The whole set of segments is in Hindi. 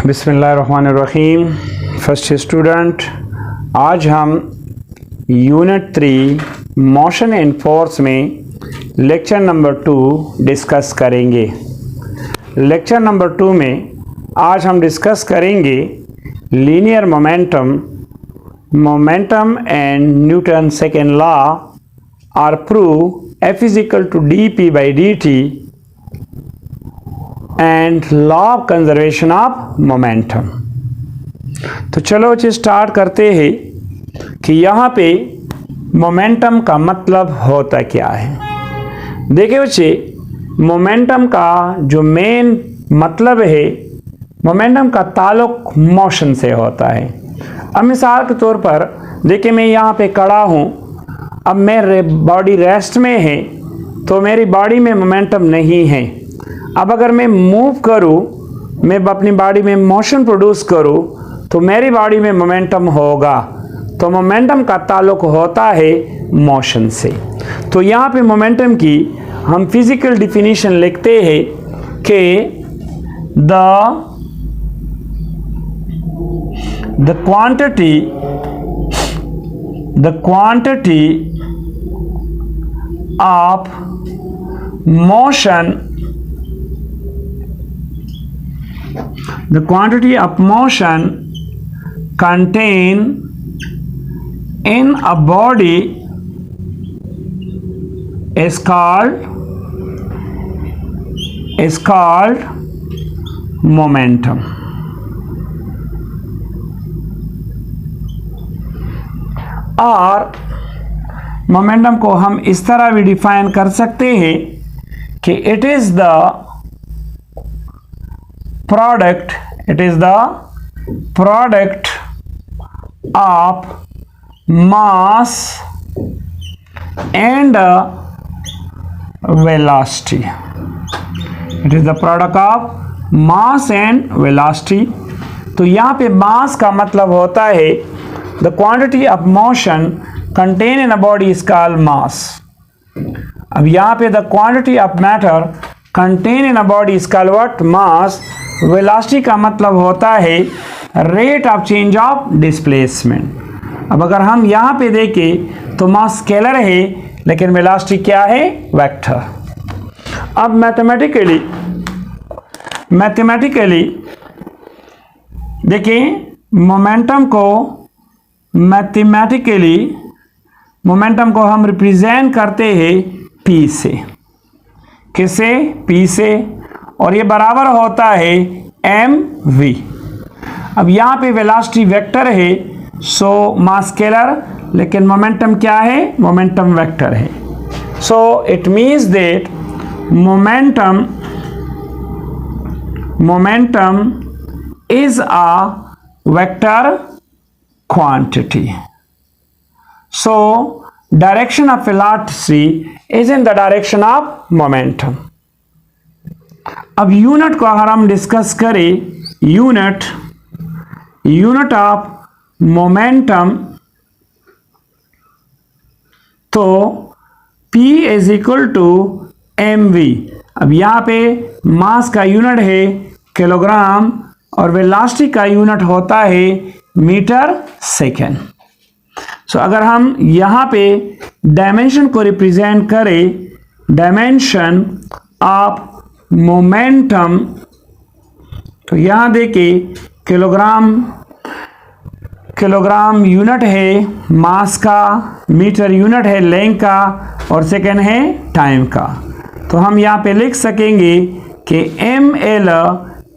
बिस्मिल्लाहिर्रहमानिर्रहीम। फर्स्ट स्टूडेंट, आज हम यूनिट 3 मोशन एंड फोर्स में लेक्चर नंबर 2 डिस्कस करेंगे। लेक्चर नंबर 2 में आज हम डिस्कस करेंगे linear momentum and Newton second law or prove F is equal to dp/dt and law of conservation of momentum. तो चलो बच्चे स्टार्ट करते हैं कि यहाँ पे मोमेंटम का मतलब होता क्या है। देखिए बच्चे, मोमेंटम का जो मेन मतलब है, मोमेंटम का ताल्लुक मोशन से होता है। अब मिसाल के तौर पर देखिए, मैं यहाँ पे खड़ा हूँ, अब मेरे बॉडी रेस्ट में है तो मेरी बॉडी में मोमेंटम नहीं है। अब अगर मैं मूव करूं, मैं अपनी बॉडी में मोशन प्रोड्यूस करूं, तो मेरी बॉडी में मोमेंटम होगा। तो मोमेंटम का ताल्लुक होता है मोशन से। तो यहाँ पे मोमेंटम की हम फिजिकल डिफिनीशन लिखते हैं कि the quantity of motion contained in a body is called momentum. और मोमेंटम को हम इस तरह भी डिफाइन कर सकते हैं कि it is the product of mass and velocity. It is the product of mass and velocity. तो यहाँ पे मास का मतलब होता है the quantity of motion contain in a body is called मास। अब यहाँ पे the quantity of matter contain in a body is called what? Mass. Velocity का मतलब होता है rate of change of displacement. अब अगर हम यहाँ पे देखें तो मास स्केलर है, लेकिन वेलोसिटी क्या है? वेक्टर। अब मैथमेटिकली देखिए, मोमेंटम को हम रिप्रेजेंट करते हैं P से। किसे? P से। और ये बराबर होता है mv। अब यहाँ पे वेलोसिटी वेक्टर है, सो मास स्केलर, लेकिन मोमेंटम क्या है? मोमेंटम वेक्टर है। So it means that momentum is a vector quantity. So direction of velocity is in the direction of momentum. अब यूनिट को अगर हम डिस्कस करें, यूनिट ऑफ मोमेंटम, तो P is equal to mv। अब यहाँ पे मास का यूनिट है किलोग्राम और वेलोसिटी का यूनिट होता है मीटर सेकेंड। सो अगर हम यहाँ पे डायमेंशन को रिप्रेजेंट करें, डायमेंशन ऑफ मोमेंटम, तो यहाँ देखिए किलोग्राम यूनिट है मास का, मीटर यूनिट है लेंथ का, और सेकेंड है टाइम का। तो हम यहाँ पे लिख सकेंगे कि ml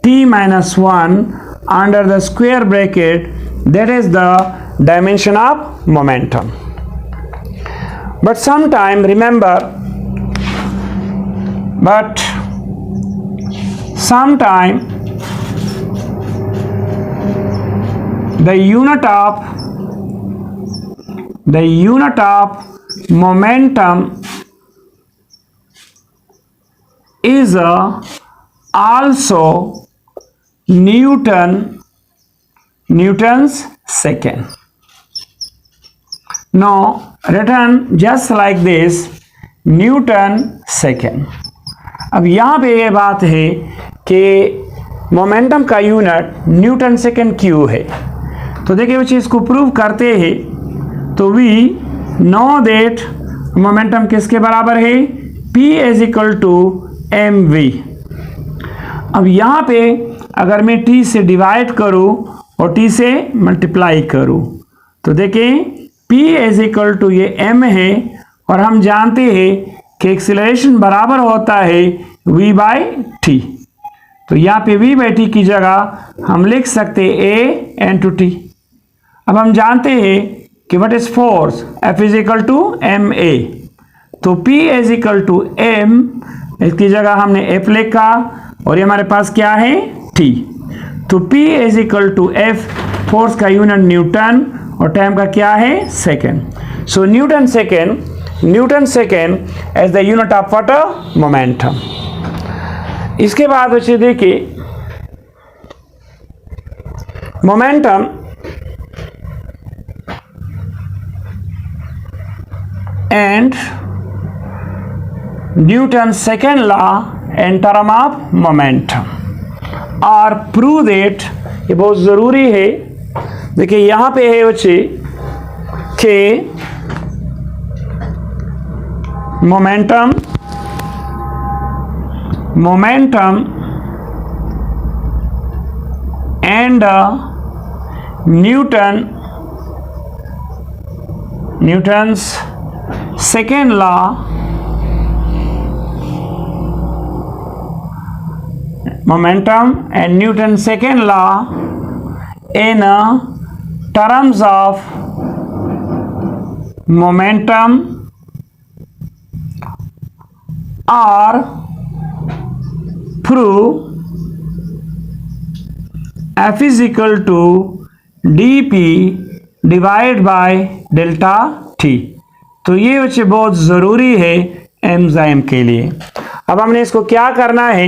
t-1 under the square bracket, that is the dimension of momentum. But sometime the unit of momentum is also Newton's second. Now written just like this, Newton second. अब यहाँ पे ये बात है कि मोमेंटम का यूनिट न्यूटन सेकेंड क्यों है। तो देखिए बच्चे इसको प्रूव करते हैं। तो वी नो दैट मोमेंटम किसके बराबर है, P is equal to mv। अब यहाँ पे अगर मैं T से डिवाइड करूँ और T से मल्टीप्लाई करूँ तो देखिए P इज इक्वल टू ये m है और हम जानते हैं कि एक्सीलरेशन बराबर होता है v बाई टी। तो यहाँ पे v बाई टी की जगह हम लिख सकते हैं a n टू टी। अब हम जानते हैं कि what is force, F is equal to m a. तो P is equal to m, इसकी जगह हमने F लिखा और ये हमारे पास क्या है T। तो P is equal to F, force का यूनिट न्यूटन और टाइम का क्या है second. So Newton second as the unit of what, momentum. इसके बाद बच्चे देखिए momentum and Newton's second law in term of momentum और prove that, ये बहुत ज़रूरी है। देखिए यहाँ पे है बच्चे कि momentum and Newton's second law momentum and Newton's second law in terms of momentum are prove F is equal to dp divide by delta T. तो ये बच्चे बहुत ज़रूरी है एंजाइम के लिए। अब हमने इसको क्या करना है,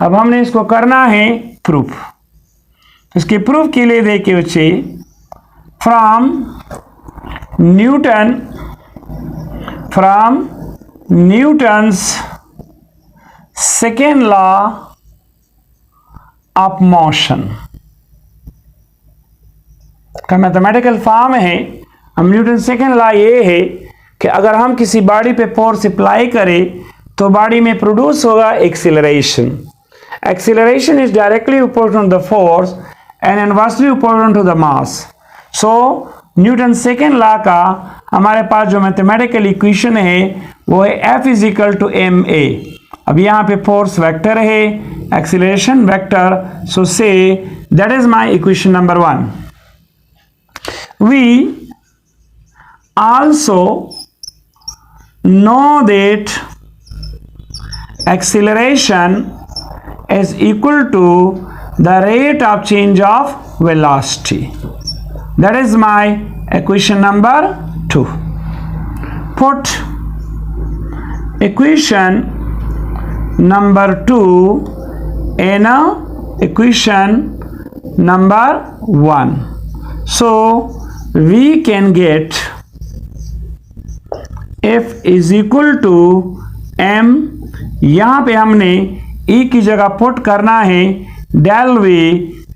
अब हमने इसको करना है प्रूफ। इसके प्रूफ के लिए देखिए बच्चे from Newton's second law of motion का मैथमेटिकल फॉर्म है। हम न्यूटन सेकेंड लॉ ये है कि अगर हम किसी बॉडी पे फोर्स अप्लाई करें तो बॉडी में प्रोड्यूस होगा acceleration. Acceleration is directly proportional to the force and inversely proportional to the mass. So Newton second law का हमारे पास जो मैथमेटिकल इक्वेशन है वो है F is equal to m a. अब यहाँ पे फोर्स वेक्टर है, acceleration vector. So say that is my equation number 1। We also know that acceleration is equal to the rate of change of velocity. That is my equation number 2. Put equation number 2 in equation number 1. So we can get F is equal to m। यहाँ पे हमने E की जगह पुट करना है del V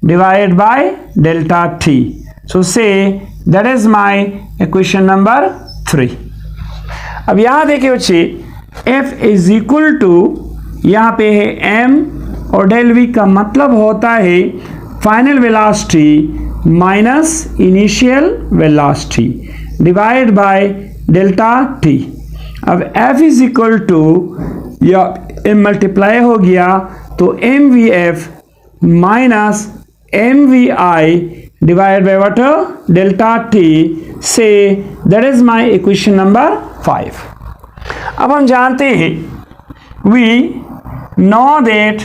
divide by delta T। So say that is my equation number 3। अब यहाँ देखिए बच्चे F इज इक्वल टू यहाँ पे है m और डेल V का मतलब होता है final velocity minus initial velocity divide by delta T. अब F इज इक्वल टू या m मल्टीप्लाई हो गया तो m v f minus m v i divide by what, delta T. Say that is my equation number 5। अब हम जानते हैं वी नो दैट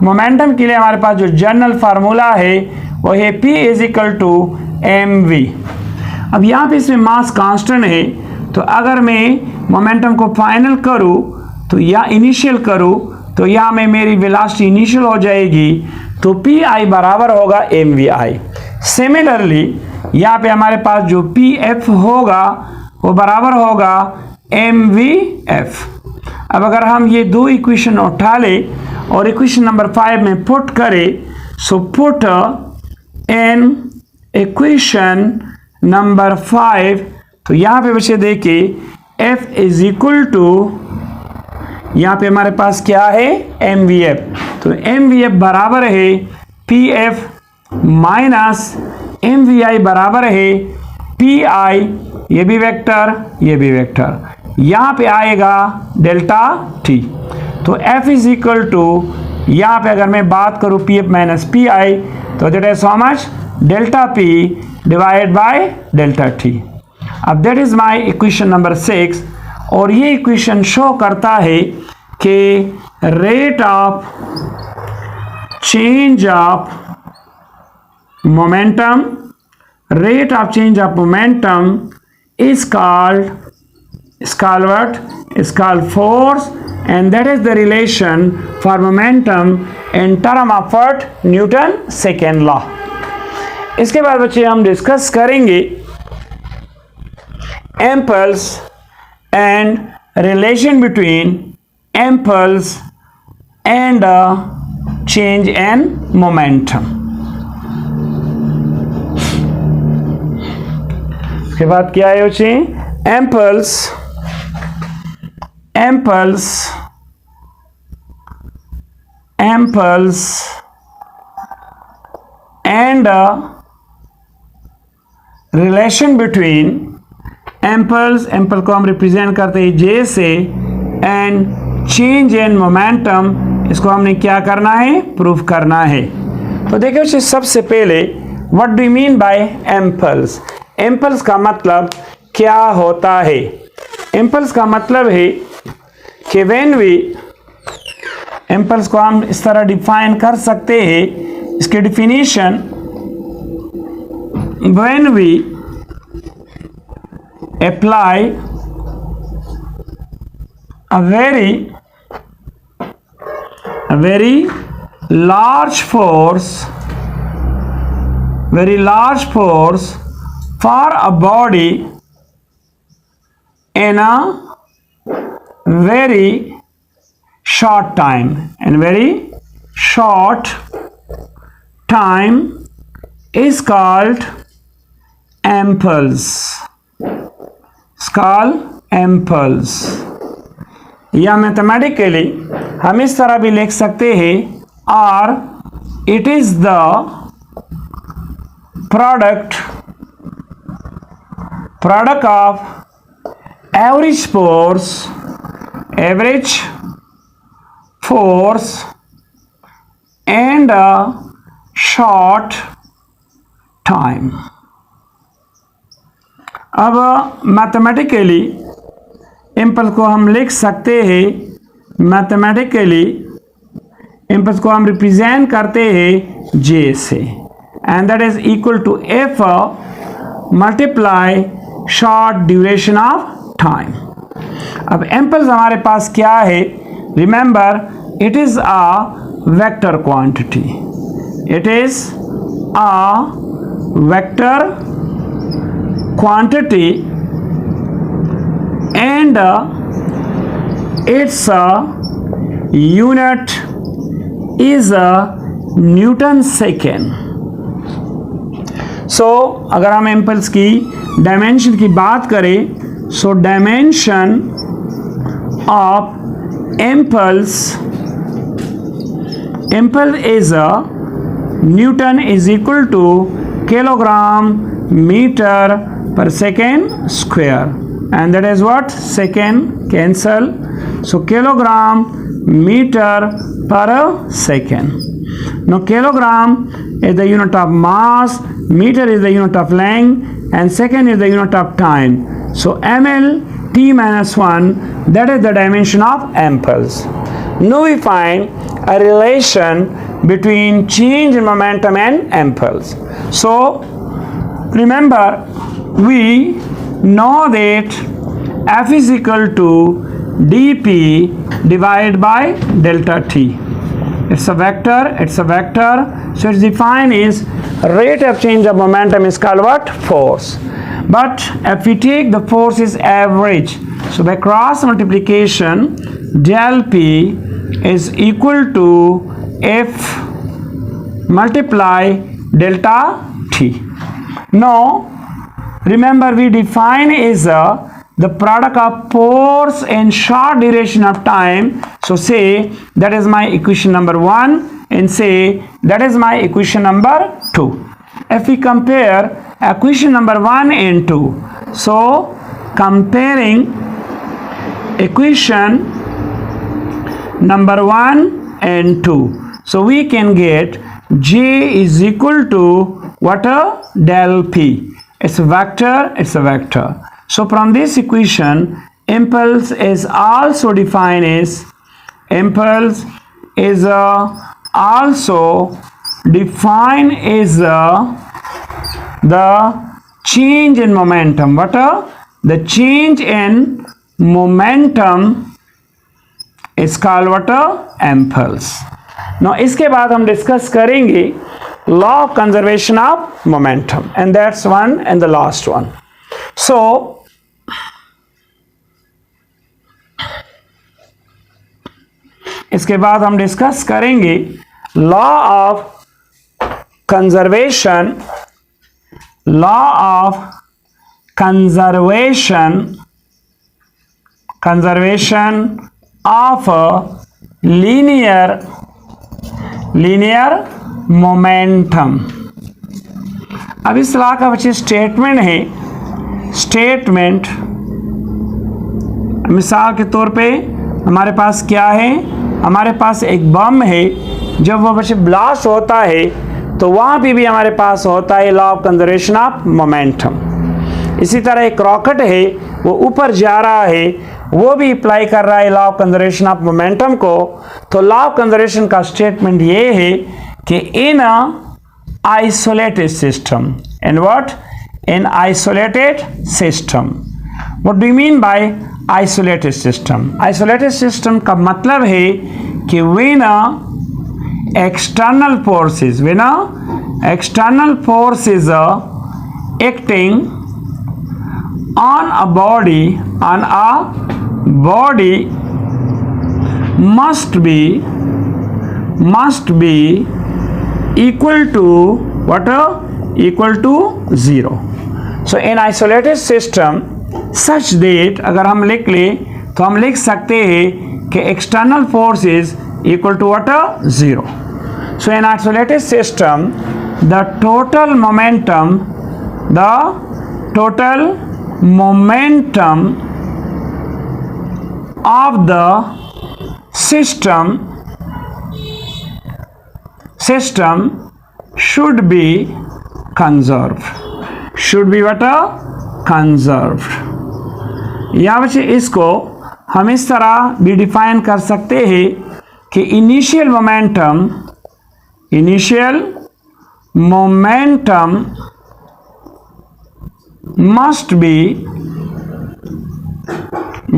मोमेंटम के लिए हमारे पास जो जनरल फार्मूला है वो है P is equal to m v. अब यहाँ पे इसमें मास कांस्टेंट है तो अगर मैं मोमेंटम को फाइनल करूँ तो या इनिशियल करूँ तो यहाँ में मेरी वेलोसिटी इनिशियल हो जाएगी तो पी आई बराबर होगा एम वी आई। सिमिलरली यहाँ पे हमारे पास जो पी एफ होगा वो बराबर होगा mvf। अब अगर हम ये दो इक्वेशन उठा ले और इक्वेशन नंबर 5 में पुट करें, so put in equation number 5, तो यहाँ पे बच्चे देखिए f इज इक्वल टू, यहाँ पे हमारे पास क्या है mvf, तो mvf बराबर है pf माइनस mvi बराबर है pi, ये भी वेक्टर ये भी वेक्टर, यहाँ पे आएगा डेल्टा t। तो f इज इक्वल टू, यहाँ पे अगर मैं बात करूँ pf माइनस pi, तो that is how much delta p divide by delta t। अब that is my equation number 6, और ये इक्वेशन शो करता है कि rate of change of momentum, rate of change of momentum is called what? Is called force, and that is the relation for momentum in term of what? Newton second law। इसके बाद बच्चे हम डिस्कस करेंगे impulse and relation between impulse and change in momentum। के बाद क्या है बच्चे? impulse and relation between impulse को हम रिप्रेजेंट करते हैं J से, and change in momentum इसको हमने क्या करना है? प्रूफ करना है। तो देखिए बच्चे, सबसे पहले what do you mean by impulse? Impulse का मतलब क्या होता है? इम्पल्स का मतलब है कि व्हेन वी, इम्पल्स को हम इस तरह डिफाइन कर सकते हैं, इसके definition, when we apply a very large force for a body in a very short time, is called impulse। या मैथमेटिकली हम इस तरह भी लिख सकते हैं, और it is the product of average force and a short time। अब मैथमेटिकली इम्पल्स को हम लिख सकते हैं, मैथमेटिकली इम्पल्स को हम रिप्रेजेंट करते हैं J से, and that is equal to F multiply short duration of time। अब impulse हमारे पास क्या है? Remember, it is a vector quantity। It is a vector quantity and its unit is a Newton second। सो अगर हम इम्पल्स की डायमेंशन की बात करें, so dimension of impulse is a newton is equal to kilogram metre per second square, and that is what? Second cancel, so kilogram metre per second. Now kilogram is the unit of mass, meter is the unit of length, and second is the unit of time. So ml t minus 1, that is the dimension of impulse. Now we find a relation between change in momentum and impulse. So remember, we know that F is equal to dp divided by delta t। It's a vector, so it's defined as rate of change of momentum is called what? Force। But if we take the forces average, so by cross multiplication, del P is equal to F multiply delta T. Now, remember we define is the product of force in short duration of time. So say that is my equation number 1 and say that is my equation number 2. If we compare equation number 1 and 2, so comparing equation number 1 and 2, so we can get J is equal to what? Del P. It's a vector, it's a vector. So from this equation, impulse is also defined as the change in momentum. What? The change in momentum is called what? Impulse. Now इसके बाद हम डिस्कस करेंगे law of conservation of momentum, and that's one and the last one. So इसके बाद हम डिस्कस करेंगे law of conservation of linear momentum. अब इस तरह का बच्चे स्टेटमेंट है. स्टेटमेंट मिसाल के तौर पे हमारे पास क्या है? हमारे पास एक बम है. जब वह बच्चे ब्लास्ट होता है तो वहाँ पे भी हमारे पास होता है law of conservation of momentum. इसी तरह एक रॉकेट है, वो ऊपर जा रहा है, वो भी अप्लाई कर रहा है law of conservation of momentum को. तो लॉ ऑफ कंजर्वेशन का स्टेटमेंट ये है कि इन isolated system, in what? In isolated system. What do you mean by isolated system? Isolated system का मतलब है कि when external forces acting on a body must be equal to what? Equal to 0. So in isolated system such that अगर हम लिख ले तो हम लिख सकते हैं कि external force is equal to what? 0. So in isolated system, the total momentum of the system should be conserved. Should be what? Conserved. यहाँ बच्चे इसको हम इस तरह भी डिफाइन कर सकते हैं कि initial momentum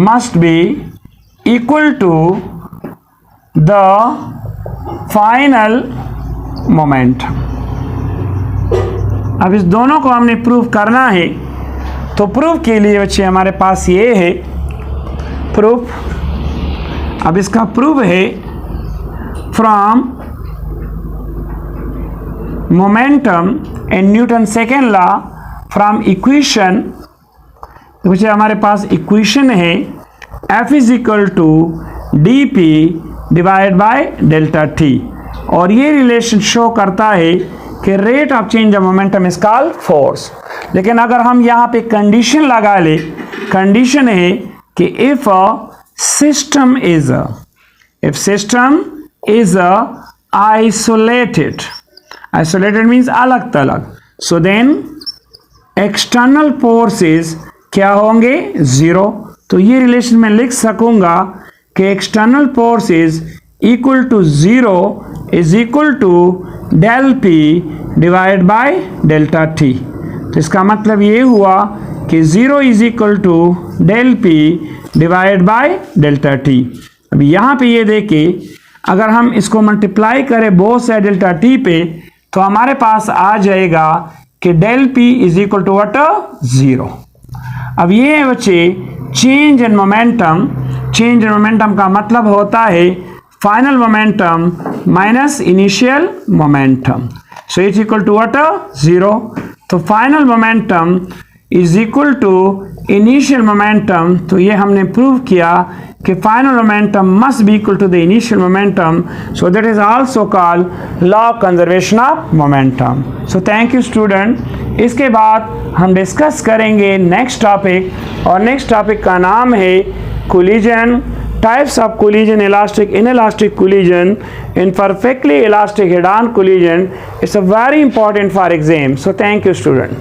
must be equal to the final momentum. अब इस दोनों को हमने प्रूव करना है. तो प्रूफ के लिए बच्चे हमारे पास ये है प्रूफ. अब इसका प्रूफ है from momentum in Newton second law from equation. which हमारे पास इक्वेशन है F is equal to dp divided by delta t. और ये रिलेशन शो करता है कि rate of change of momentum is called force. लेकिन अगर हम यहाँ पे कंडीशन लगा ले, कंडीशन है कि if system is isolated means अलग तलग. So then external forces क्या होंगे? 0. तो ये रिलेशन मैं लिख सकूंगा कि external forces equal to 0 is equal to del P divided by delta T. तो इसका मतलब ये हुआ कि 0 is equal to del P divided by delta T. अब यहाँ पे ये देखिए, अगर हम इसको मल्टीप्लाई करें बोथ साइड डेल्टा टी पे तो हमारे पास आ जाएगा कि del P is equal to what, 0। अब ये है बच्चे change in momentum. Change in momentum का मतलब होता है final momentum minus initial momentum. So is equal to what, 0। तो final momentum is equal to initial momentum. तो ये हमने प्रूव किया कि final momentum must be equal to the initial momentum, so that is also called law of conservation of momentum. So thank you student. इसके बाद हम डिस्कस करेंगे नेक्स्ट टॉपिक, और नेक्स्ट टॉपिक का नाम है collision, types of collision, elastic, inelastic collision, in perfectly elastic head-on collision. It's a very important for exam. So thank you student.